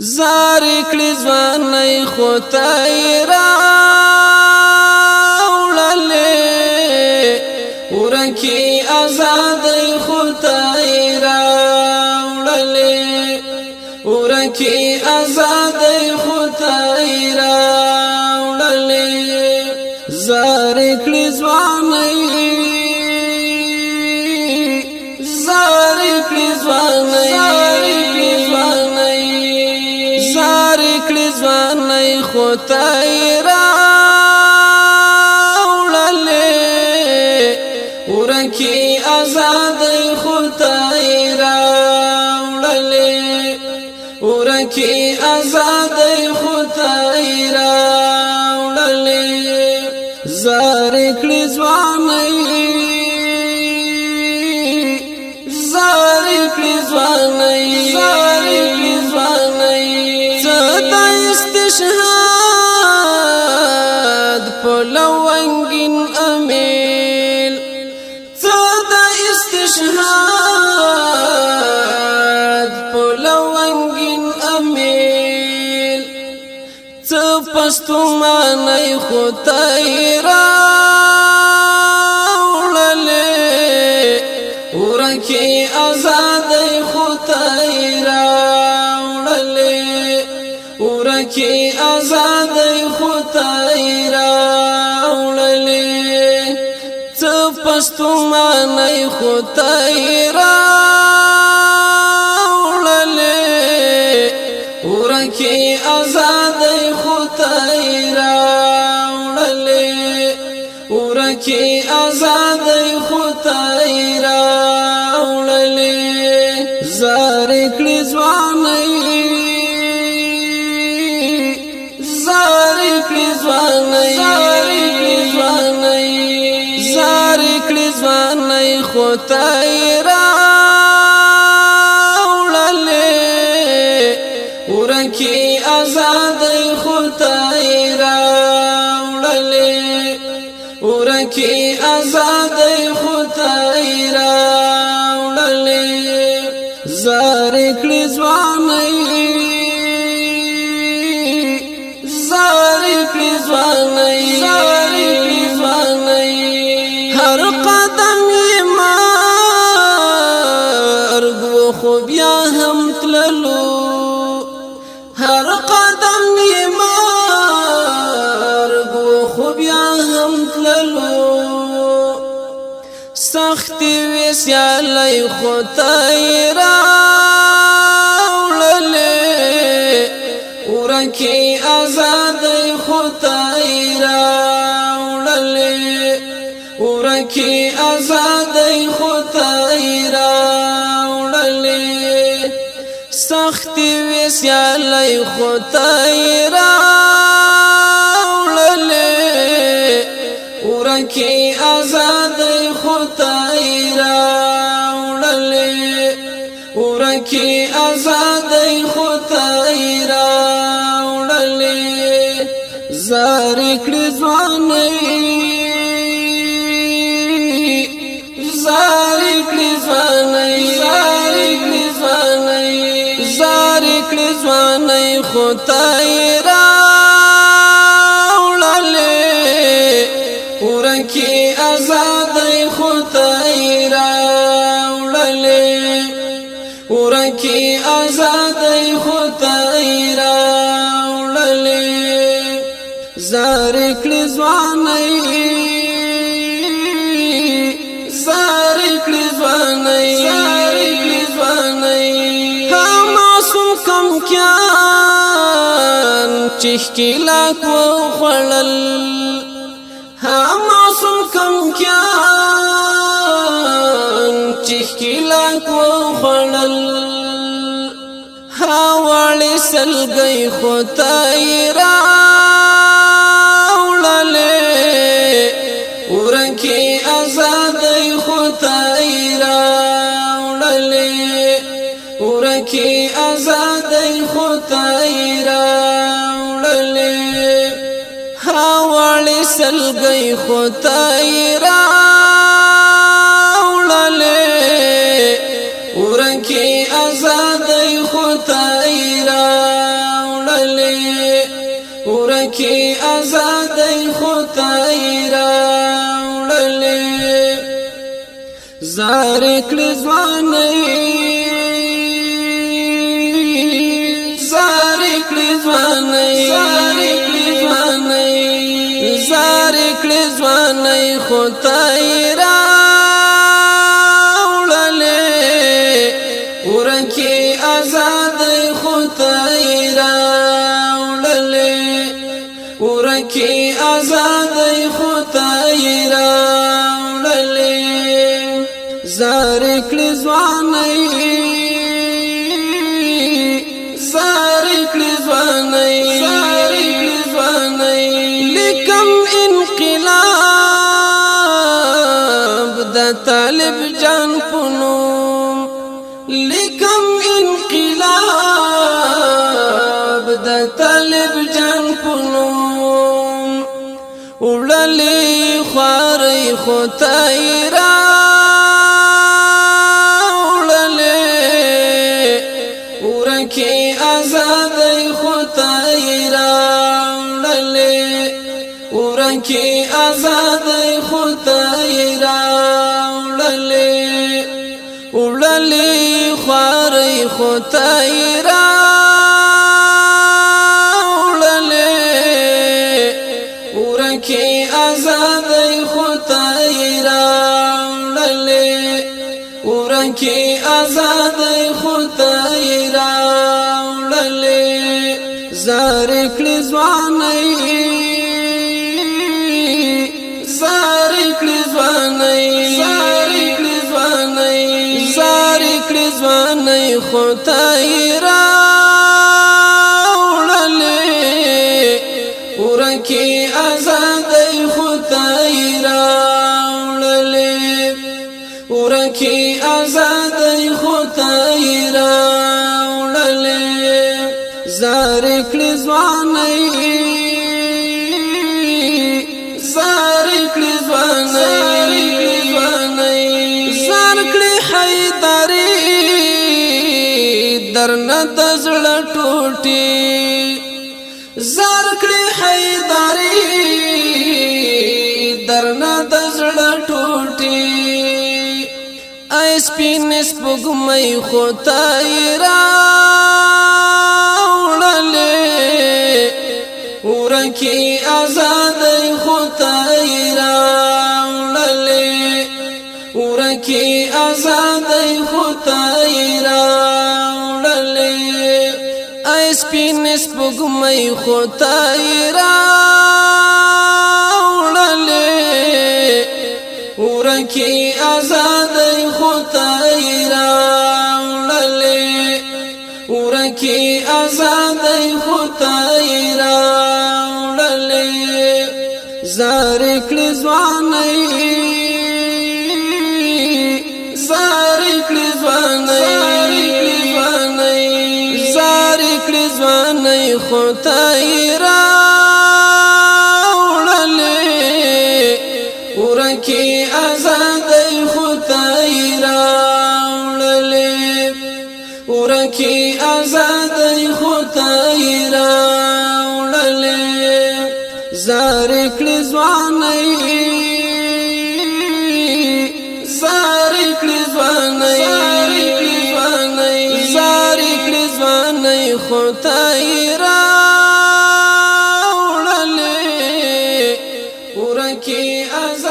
زاری کړي ځواني خدای راوړلې ورکی آزادۍ خدای راوړلې ورکی آزادۍ خدای راوړلې زاری کړي ځواني زاری کړي ځواني ځواني خدای راوړلې ورکی آزادۍ خدای راوړلې ورکی آزادۍ خدای راوړلې زاری کړي ځواني زاری کړي ځواني استشهاد پلوانگین امیل صدا استشهاد پلوانگین امیل پستو مانی خدای راوړلې ورکی آزادۍ خدای راوړلې ورکی آزادۍ خدای راوړلې پستو مانی خدای راوړلې ورکی آزادۍ خدای راوړلې ورکی آزادۍ خدای راوړلې زاری کړي ځواني زاری کړي ځواني خدای راوړلې ورکی آزادۍ خدای راوړلې ورکی آزادۍ خدای راوړلې زاری کړي ځواني هر قدم یې مرګ و خو بیا هم تللو هر قدم یې مرګ و خو بیا هم تللو سختي وې سیالۍ خدای راوړلې ورکی آزادۍ خدای راوړلې ورکی آزادۍ خدای راوړلې سختي وې سیالۍ خدای راوړلې ورکی آزادۍ خدای راوړلې ورکی آزادۍ خدای راوړلې زاری کړي ځواني زاری کړي ځواني خدای راوړلې ورکی آزادۍ خدای راوړلې ورکی آزادۍ خدای راوړلې زاری کړي ځواني زاری کړي ځواني کم کیان چخکلاک و خړل ها معصوم کم کیان چخکلاک و خړل ها وړي سلګي خدای راوړلې ورکی آزادۍ خدای راوړلې ورکی آزادۍ خدای راوړلې ها وړي سلګي خدای راوړلې ورکی آزادۍ خدای را ورکی آزادی خدای راوړلې زار کړې ځواني زار کړې ځواني زار کړې ځواني خدای راوړلې ورکی آزادی خدای راوړلې ورکی آزادی خدای راوړلې زار کړې ځواني زار کړې ځواني لیکم انقلاب د طالب جان پونم لیکم انقلاب د طالب جان پونم وړلې خوارې خدای راوړلې ورکی آزادی خدای راوړلې ورکی آزادی خدای راوړلې وړلې خوارې خدای راوړلې ورکی آزادی خدای راوړلې ورکی آزادی خدای راوړلې زار کړې ځواني زار کړې ځواني زار کړې ځواني خدای راوړلې ورکی آزادی خدای راوړلې ورکی آزادی خدای راوړلې زار کړې ځواني زار کړې ځواني زار کړې حیدری درنه د زړه ټوټي زار کړې حیدری درنه د زړه ټوټي ای سپین سپوږمۍ خدای راوړلې ورکی آزادی خدای راوړلې ورکی آزادی خدای راوړلې ای سپین سپوږمۍ خدای راوړلې ورکی آزادی خدای راوړلې ورکی آزادی خدای راوړلې زار کړې ځواني زار کړې ځواني زار کړې ځواني خدای راوړلې ورکی آزادی خدای راوړلې ورکی آزادی خدای راوړلې زار کړې ځواني زار کړې ځواني زار کړې ځواني خدای راوړلې ورکی آزادی